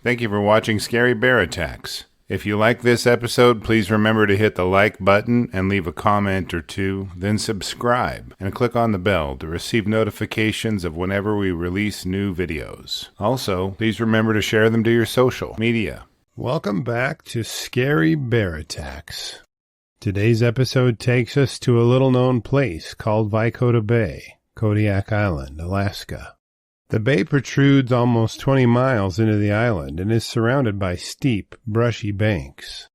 Thank you for watching Scary Bear Attacks. If you like this episode, please remember to hit the like button and leave a comment or two, then subscribe and click on the bell to receive notifications of whenever we release new videos. Also, please remember to share them to your social media. Welcome back to Scary Bear Attacks. Today's episode takes us to a little-known place called Veikoda Bay, Kodiak Island, Alaska. The bay protrudes almost 20 miles into the island and is surrounded by steep, brushy banks.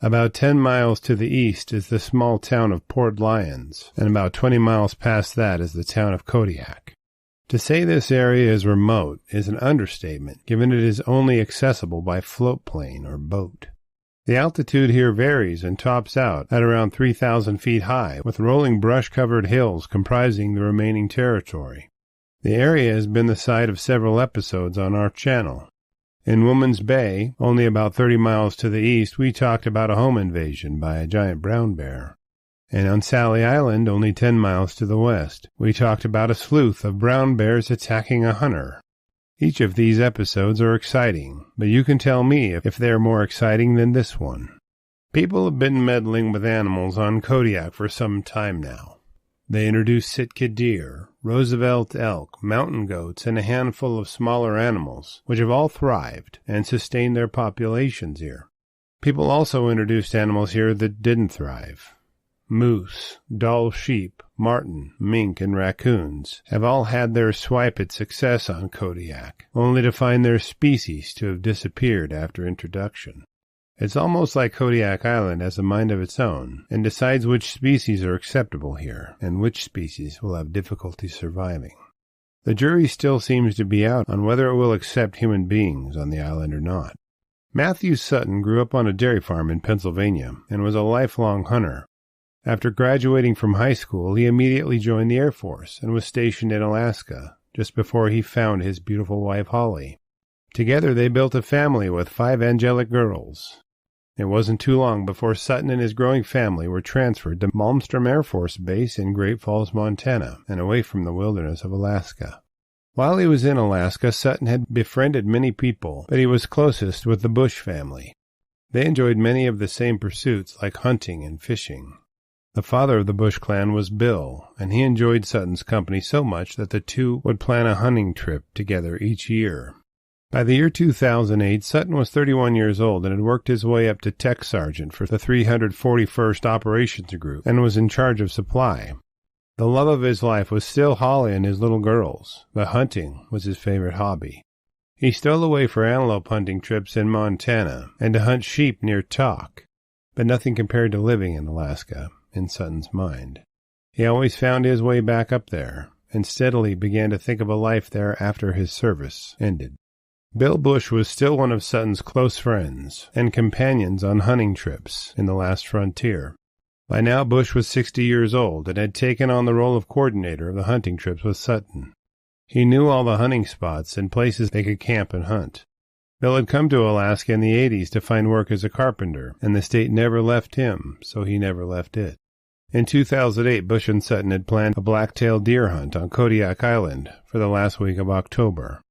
About 10 miles to the east is the small town of Port Lions, and about 20 miles past that is the town of Kodiak. To say this area is remote is an understatement, given it is only accessible by float plane or boat. The altitude here varies and tops out at around 3,000 feet high, with rolling brush-covered hills comprising the remaining territory. The area has been the site of several episodes on our channel. In Woman's Bay, only about 30 miles to the east, we talked about a home invasion by a giant brown bear. And on Sally Island, only 10 miles to the west, we talked about a sleuth of brown bears attacking a hunter. Each of these episodes are exciting, but you can tell me if they're more exciting than this one. People have been meddling with animals on Kodiak for some time now. They introduced Sitka deer, Roosevelt elk, mountain goats, and a handful of smaller animals, which have all thrived and sustained their populations here. People also introduced animals here that didn't thrive. Moose, Dall sheep, marten, mink, and raccoons have all had their swipe at success on Kodiak, only to find their species to have disappeared after introduction. It's almost like Kodiak Island has a mind of its own and decides which species are acceptable here and which species will have difficulty surviving. The jury still seems to be out on whether it will accept human beings on the island or not. Matthew Sutton grew up on a dairy farm in Pennsylvania and was a lifelong hunter. After graduating from high school, he immediately joined the Air Force and was stationed in Alaska just before he found his beautiful wife Holly. Together they built a family with 5 angelic girls. It wasn't too long before Sutton and his growing family were transferred to Malmstrom Air Force Base in Great Falls, Montana, and away from the wilderness of Alaska. While he was in Alaska, Sutton had befriended many people, but he was closest with the Bush family. They enjoyed many of the same pursuits like hunting and fishing. The father of the Bush clan was Bill, and he enjoyed Sutton's company so much that the two would plan a hunting trip together each year. By the year 2008, Sutton was 31 years old and had worked his way up to tech sergeant for the 341st Operations Group and was in charge of supply. The love of his life was still Holly and his little girls, but hunting was his favorite hobby. He stole away for antelope hunting trips in Montana and to hunt sheep near Tok, but nothing compared to living in Alaska, in Sutton's mind. He always found his way back up there and steadily began to think of a life there after his service ended. Bill Bush was still one of Sutton's close friends and companions on hunting trips in the last frontier. By now, Bush was 60 years old and had taken on the role of coordinator of the hunting trips with Sutton. He knew all the hunting spots and places they could camp and hunt. Bill had come to Alaska in the 80s to find work as a carpenter, and the state never left him, so he never left it. In 2008, Bush and Sutton had planned a black-tailed deer hunt on Kodiak Island for the last week of October.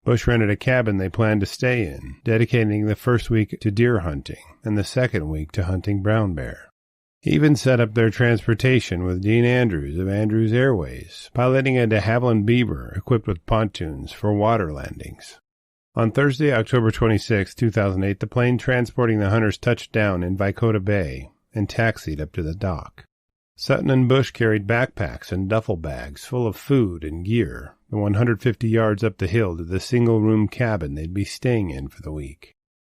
Bush rented a cabin they planned to stay in, dedicating the first week to deer hunting and the second week to hunting brown bear. He even set up their transportation with Dean Andrews of Andrews Airways, piloting a de Havilland Beaver equipped with pontoons for water landings. On Thursday, October 26, 2008, the plane transporting the hunters touched down in Veikoda Bay and taxied up to the dock. Sutton and Bush carried backpacks and duffel bags full of food and gear, the 150 yards up the hill to the single-room cabin they'd be staying in for the week.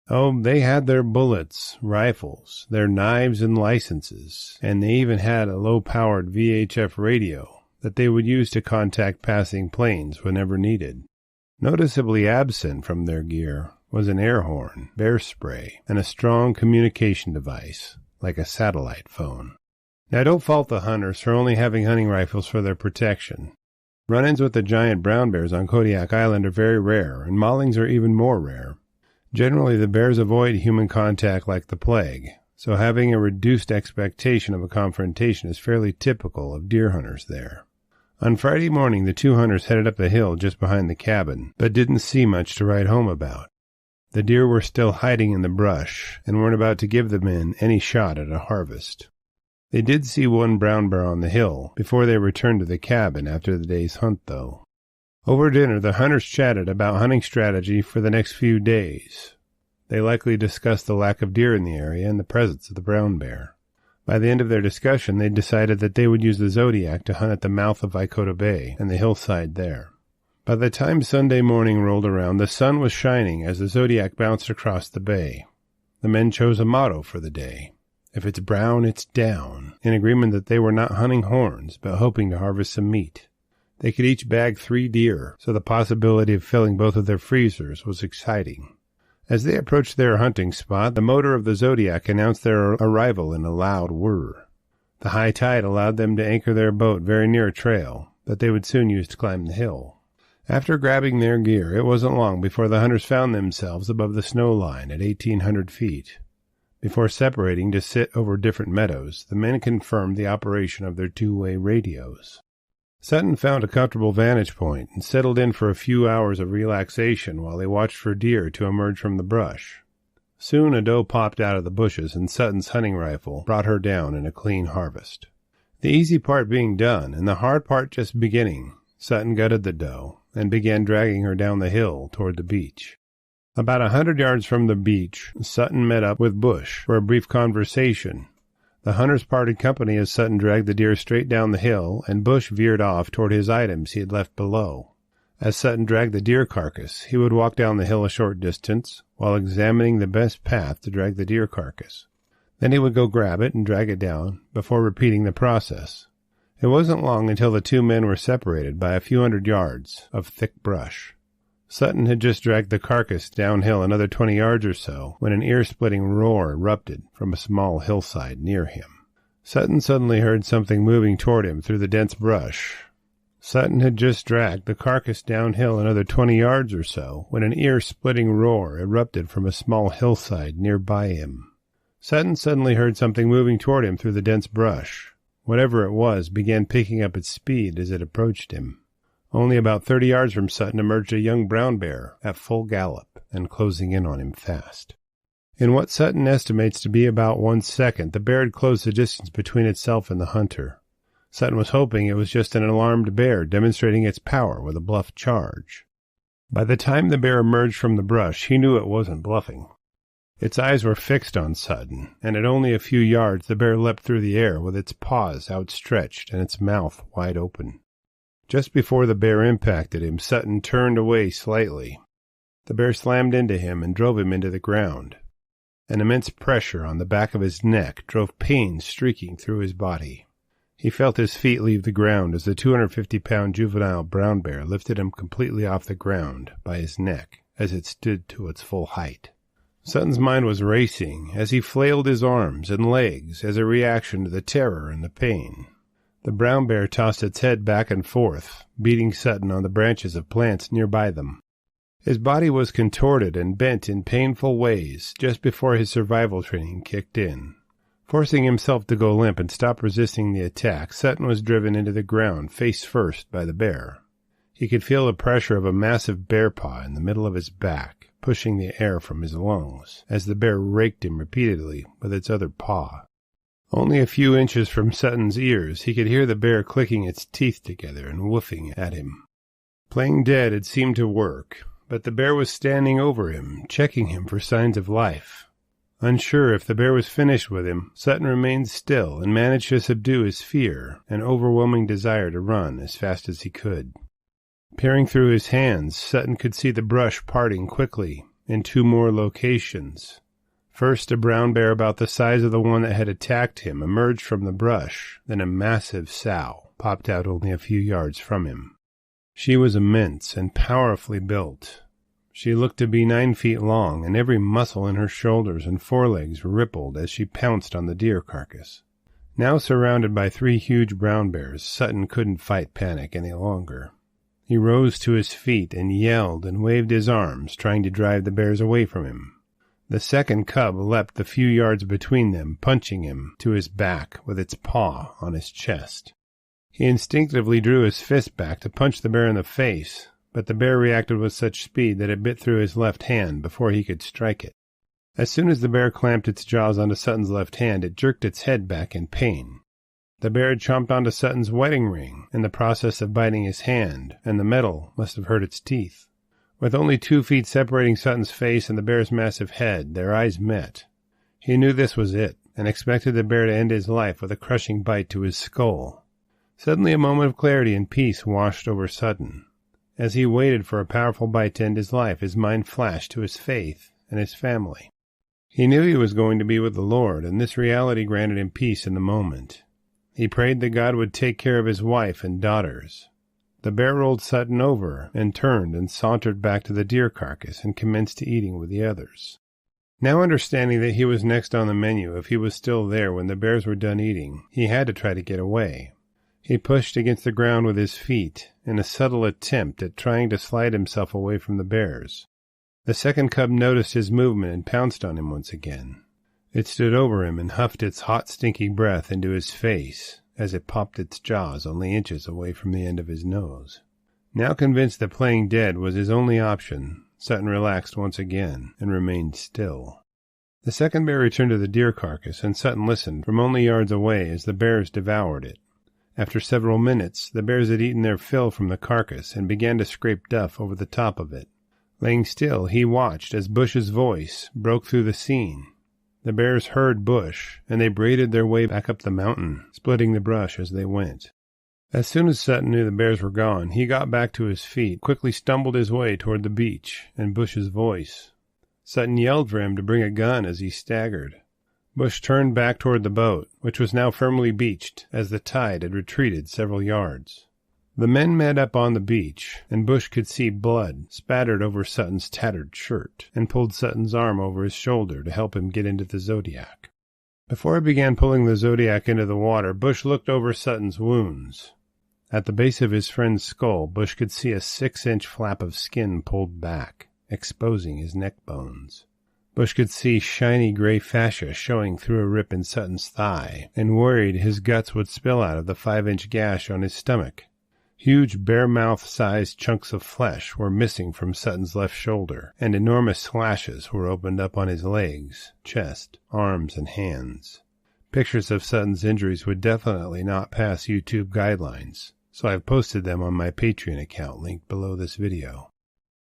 Oh, they had their bullets, rifles, their knives and licenses, and they even had a low-powered VHF radio that they would use to contact passing planes whenever needed. Noticeably absent from their gear was an air horn, bear spray, and a strong communication device, like a satellite phone. Now, don't fault the hunters for only having hunting rifles for their protection. Run-ins with the giant brown bears on Kodiak Island are very rare, and maulings are even more rare. Generally, the bears avoid human contact like the plague, so having a reduced expectation of a confrontation is fairly typical of deer hunters there. On Friday morning, the two hunters headed up the hill just behind the cabin, but didn't see much to write home about. The deer were still hiding in the brush and weren't about to give the men any shot at a harvest. They did see one brown bear on the hill before they returned to the cabin after the day's hunt, though. Over dinner, the hunters chatted about hunting strategy for the next few days. They likely discussed the lack of deer in the area and the presence of the brown bear. By the end of their discussion, they decided that they would use the Zodiac to hunt at the mouth of Veikoda Bay and the hillside there. By the time Sunday morning rolled around, the sun was shining as the Zodiac bounced across the bay. The men chose a motto for the day. If it's brown, it's down, in agreement that they were not hunting horns, but hoping to harvest some meat. They could each bag 3 deer, so the possibility of filling both of their freezers was exciting. As they approached their hunting spot, the motor of the Zodiac announced their arrival in a loud whir. The high tide allowed them to anchor their boat very near a trail that they would soon use to climb the hill. After grabbing their gear, it wasn't long before the hunters found themselves above the snow line at 1,800 feet. Before separating to sit over different meadows, the men confirmed the operation of their 2-way radios. Sutton found a comfortable vantage point and settled in for a few hours of relaxation while they watched for deer to emerge from the brush. Soon a doe popped out of the bushes and Sutton's hunting rifle brought her down in a clean harvest. The easy part being done and the hard part just beginning, Sutton gutted the doe and began dragging her down the hill toward the beach. About 100 yards from the beach, Sutton met up with Bush for a brief conversation. The hunters parted company as Sutton dragged the deer straight down the hill, and Bush veered off toward his items he had left below. As Sutton dragged the deer carcass, he would walk down the hill a short distance, while examining the best path to drag the deer carcass. Then he would go grab it and drag it down, before repeating the process. It wasn't long until the 2 men were separated by a few hundred yards of thick brush. Sutton had just dragged the carcass downhill another 20 yards or so when an ear-splitting roar erupted from a small hillside near him. Sutton suddenly heard something moving toward him through the dense brush. Sutton had just dragged the carcass downhill another 20 yards or so when an ear-splitting roar erupted from a small hillside nearby him. Sutton suddenly heard something moving toward him through the dense brush. Whatever it was began picking up its speed as it approached him. Only about 30 yards from Sutton emerged a young brown bear at full gallop and closing in on him fast. In what Sutton estimates to be about 1 second, the bear had closed the distance between itself and the hunter. Sutton was hoping it was just an alarmed bear demonstrating its power with a bluff charge. By the time the bear emerged from the brush, he knew it wasn't bluffing. Its eyes were fixed on Sutton, and at only a few yards the bear leapt through the air with its paws outstretched and its mouth wide open. Just before the bear impacted him, Sutton turned away slightly. The bear slammed into him and drove him into the ground. An immense pressure on the back of his neck drove pain streaking through his body. He felt his feet leave the ground as the 250-pound juvenile brown bear lifted him completely off the ground by his neck as it stood to its full height. Sutton's mind was racing as he flailed his arms and legs as a reaction to the terror and the pain. The brown bear tossed its head back and forth, beating Sutton on the branches of plants nearby them. His body was contorted and bent in painful ways just before his survival training kicked in. Forcing himself to go limp and stop resisting the attack, Sutton was driven into the ground face first by the bear. He could feel the pressure of a massive bear paw in the middle of his back, pushing the air from his lungs, as the bear raked him repeatedly with its other paw. Only a few inches from Sutton's ears, he could hear the bear clicking its teeth together and woofing at him. Playing dead had seemed to work, but the bear was standing over him, checking him for signs of life. Unsure if the bear was finished with him, Sutton remained still and managed to subdue his fear and overwhelming desire to run as fast as he could. Peering through his hands, Sutton could see the brush parting quickly in 2 more locations. First, a brown bear about the size of the one that had attacked him emerged from the brush, then a massive sow popped out only a few yards from him. She was immense and powerfully built. She looked to be 9 feet long, and every muscle in her shoulders and forelegs rippled as she pounced on the deer carcass. Now surrounded by 3 huge brown bears, Sutton couldn't fight panic any longer. He rose to his feet and yelled and waved his arms, trying to drive the bears away from him. The second cub leapt the few yards between them, punching him to his back with its paw on his chest. He instinctively drew his fist back to punch the bear in the face, but the bear reacted with such speed that it bit through his left hand before he could strike it. As soon as the bear clamped its jaws onto Sutton's left hand, it jerked its head back in pain. The bear had chomped onto Sutton's wedding ring in the process of biting his hand, and the metal must have hurt its teeth. With only 2 feet separating Sutton's face and the bear's massive head, their eyes met. He knew this was it, and expected the bear to end his life with a crushing bite to his skull. Suddenly a moment of clarity and peace washed over Sutton. As he waited for a powerful bite to end his life, his mind flashed to his faith and his family. He knew he was going to be with the Lord, and this reality granted him peace in the moment. He prayed that God would take care of his wife and daughters. The bear rolled Sutton over and turned and sauntered back to the deer carcass and commenced eating with the others. Now understanding that he was next on the menu if he was still there when the bears were done eating, he had to try to get away. He pushed against the ground with his feet in a subtle attempt at trying to slide himself away from the bears. The second cub noticed his movement and pounced on him once again. It stood over him and huffed its hot, stinky breath into his face as it popped its jaws only inches away from the end of his nose. Now convinced that playing dead was his only option, Sutton relaxed once again and remained still. The second bear returned to the deer carcass, and Sutton listened from only yards away as the bears devoured it. After several minutes, the bears had eaten their fill from the carcass and began to scrape duff over the top of it. Laying still, he watched as Bush's voice broke through the scene. The bears heard Bush, and they braided their way back up the mountain, splitting the brush as they went. As soon as Sutton knew the bears were gone, he got back to his feet, quickly stumbled his way toward the beach and Bush's voice. Sutton yelled for him to bring a gun as he staggered. Bush turned back toward the boat, which was now firmly beached, as the tide had retreated several yards. The men met up on the beach, and Bush could see blood spattered over Sutton's tattered shirt, and pulled Sutton's arm over his shoulder to help him get into the Zodiac. Before he began pulling the Zodiac into the water, Bush looked over Sutton's wounds. At the base of his friend's skull, Bush could see a 6-inch flap of skin pulled back, exposing his neck bones. Bush could see shiny gray fascia showing through a rip in Sutton's thigh, and worried his guts would spill out of the 5-inch gash on his stomach. Huge bear-mouth-sized chunks of flesh were missing from Sutton's left shoulder, and enormous slashes were opened up on his legs, chest, arms, and hands. Pictures of Sutton's injuries would definitely not pass YouTube guidelines, so I've posted them on my Patreon account linked below this video.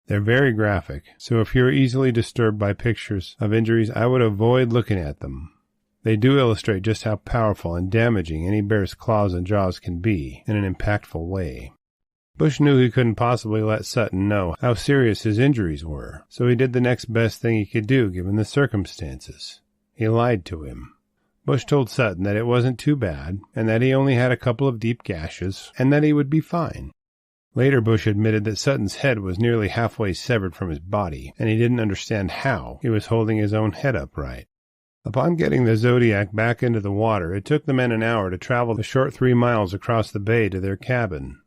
They're very graphic, so if you're easily disturbed by pictures of injuries, I would avoid looking at them. They do illustrate just how powerful and damaging any bear's claws and jaws can be in an impactful way. Bush knew he couldn't possibly let Sutton know how serious his injuries were, so he did the next best thing he could do given the circumstances. He lied to him. Bush told Sutton that it wasn't too bad, and that he only had a couple of deep gashes, and that he would be fine. Later, Bush admitted that Sutton's head was nearly halfway severed from his body, and he didn't understand how he was holding his own head upright. Upon getting the Zodiac back into the water, it took the men an hour to travel the short 3 miles across the bay to their cabin.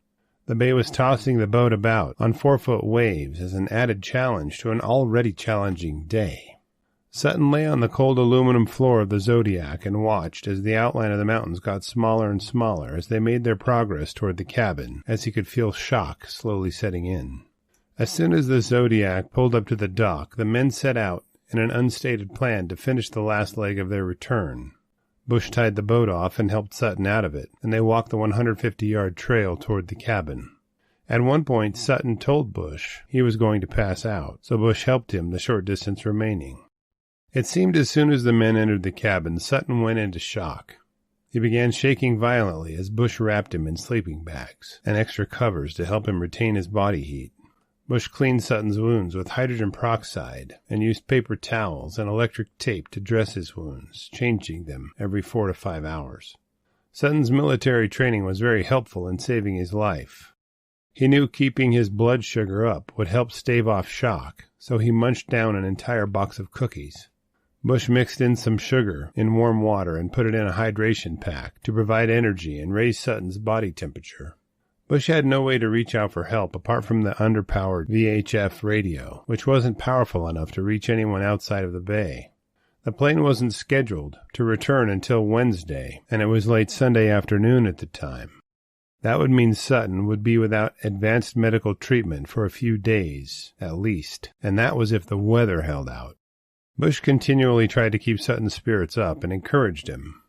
The bay was tossing the boat about on 4-foot waves as an added challenge to an already challenging day. Sutton lay on the cold aluminum floor of the Zodiac and watched as the outline of the mountains got smaller and smaller as they made their progress toward the cabin, as he could feel shock slowly setting in. As soon as the Zodiac pulled up to the dock, the men set out in an unstated plan to finish the last leg of their return. Bush tied the boat off and helped Sutton out of it, and they walked the 150-yard trail toward the cabin. At one point, Sutton told Bush he was going to pass out, so Bush helped him the short distance remaining. It seemed as soon as the men entered the cabin, Sutton went into shock. He began shaking violently as Bush wrapped him in sleeping bags and extra covers to help him retain his body heat. Bush cleaned Sutton's wounds with hydrogen peroxide and used paper towels and electric tape to dress his wounds, changing them every 4 to 5 hours. Sutton's military training was very helpful in saving his life. He knew keeping his blood sugar up would help stave off shock, so he munched down an entire box of cookies. Bush mixed in some sugar in warm water and put it in a hydration pack to provide energy and raise Sutton's body temperature. Bush had no way to reach out for help apart from the underpowered VHF radio, which wasn't powerful enough to reach anyone outside of the bay. The plane wasn't scheduled to return until Wednesday, and it was late Sunday afternoon at the time. That would mean Sutton would be without advanced medical treatment for a few days, at least, and that was if the weather held out. Bush continually tried to keep Sutton's spirits up and encouraged him.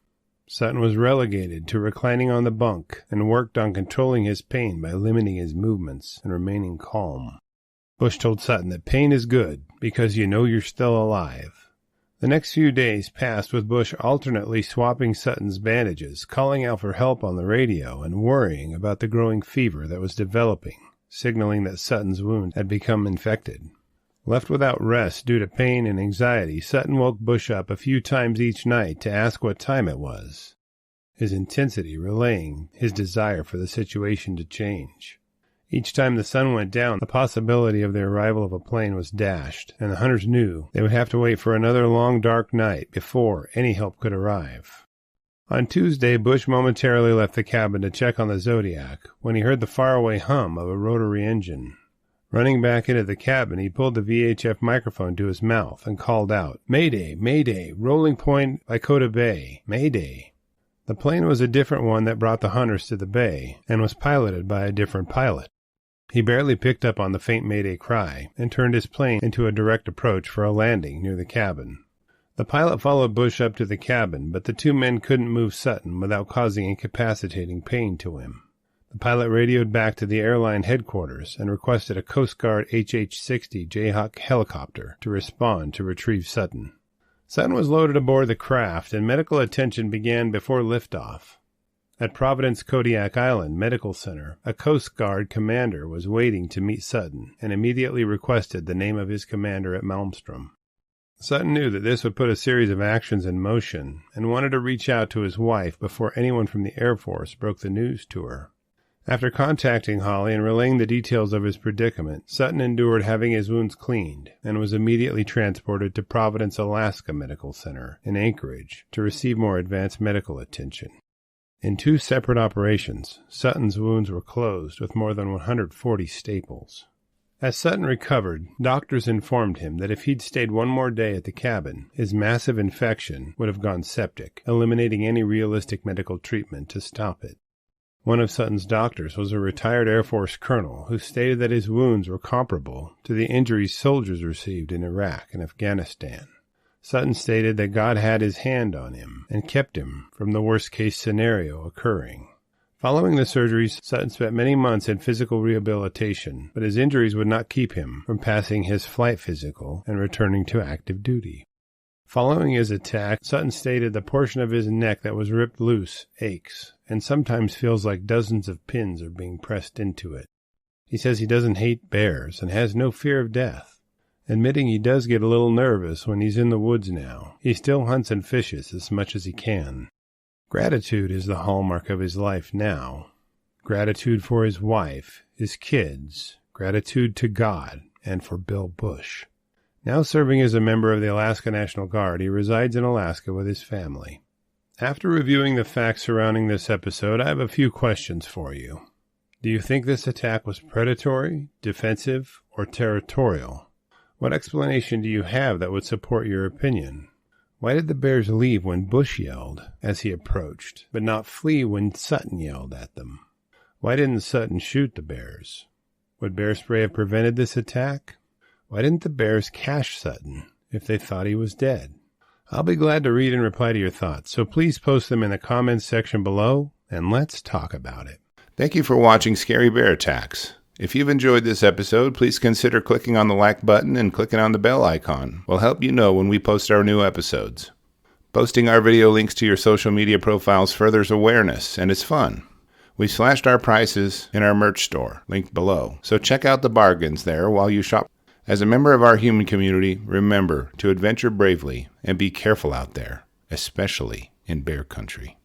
Sutton was relegated to reclining on the bunk and worked on controlling his pain by limiting his movements and remaining calm. Bush told Sutton that pain is good because you know you're still alive. The next few days passed with Bush alternately swapping Sutton's bandages, calling out for help on the radio, and worrying about the growing fever that was developing, signaling that Sutton's wound had become infected. Left without rest due to pain and anxiety, Sutton woke Bush up a few times each night to ask what time it was, his intensity relaying his desire for the situation to change. Each time the sun went down, the possibility of the arrival of a plane was dashed, and the hunters knew they would have to wait for another long dark night before any help could arrive. On Tuesday, Bush momentarily left the cabin to check on the Zodiac when he heard the faraway hum of a rotary engine. Running back into the cabin, he pulled the VHF microphone to his mouth and called out, "Mayday, Mayday, rolling point Veikoda Bay, Mayday." The plane was a different one that brought the hunters to the bay, and was piloted by a different pilot. He barely picked up on the faint Mayday cry, and turned his plane into a direct approach for a landing near the cabin. The pilot followed Bush up to the cabin, but the two men couldn't move Sutton without causing incapacitating pain to him. The pilot radioed back to the airline headquarters and requested a Coast Guard HH-60 Jayhawk helicopter to respond to retrieve Sutton. Sutton was loaded aboard the craft, and medical attention began before liftoff. At Providence Kodiak Island Medical Center, a Coast Guard commander was waiting to meet Sutton and immediately requested the name of his commander at Malmstrom. Sutton knew that this would put a series of actions in motion and wanted to reach out to his wife before anyone from the Air Force broke the news to her. After contacting Holly and relaying the details of his predicament, Sutton endured having his wounds cleaned and was immediately transported to Providence, Alaska Medical Center in Anchorage to receive more advanced medical attention. In 2 separate operations, Sutton's wounds were closed with more than 140 staples. As Sutton recovered, doctors informed him that if he'd stayed one more day at the cabin, his massive infection would have gone septic, eliminating any realistic medical treatment to stop it. One of Sutton's doctors was a retired Air Force colonel who stated that his wounds were comparable to the injuries soldiers received in Iraq and Afghanistan. Sutton stated that God had his hand on him and kept him from the worst-case scenario occurring. Following the surgeries, Sutton spent many months in physical rehabilitation, but his injuries would not keep him from passing his flight physical and returning to active duty. Following his attack, Sutton stated the portion of his neck that was ripped loose aches and sometimes feels like dozens of pins are being pressed into it. He says he doesn't hate bears and has no fear of death. Admitting he does get a little nervous when he's in the woods now, he still hunts and fishes as much as he can. Gratitude is the hallmark of his life now. Gratitude for his wife, his kids, gratitude to God, and for Bill Bush. Now serving as a member of the Alaska National Guard, he resides in Alaska with his family. After reviewing the facts surrounding this episode, I have a few questions for you. Do you think this attack was predatory, defensive, or territorial? What explanation do you have that would support your opinion? Why did the bears leave when Bush yelled as he approached, but not flee when Sutton yelled at them? Why didn't Sutton shoot the bears? Would bear spray have prevented this attack? Why didn't the bears cache Sutton if they thought he was dead? I'll be glad to read and reply to your thoughts, so please post them in the comments section below, and let's talk about it. Thank you for watching Scary Bear Attacks. If you've enjoyed this episode, please consider clicking on the like button and clicking on the bell icon. We'll help you know when we post our new episodes. Posting our video links to your social media profiles furthers awareness, and it's fun. We slashed our prices in our merch store, linked below, so check out the bargains there while you shop. As a member of our human community, remember to adventure bravely and be careful out there, especially in bear country.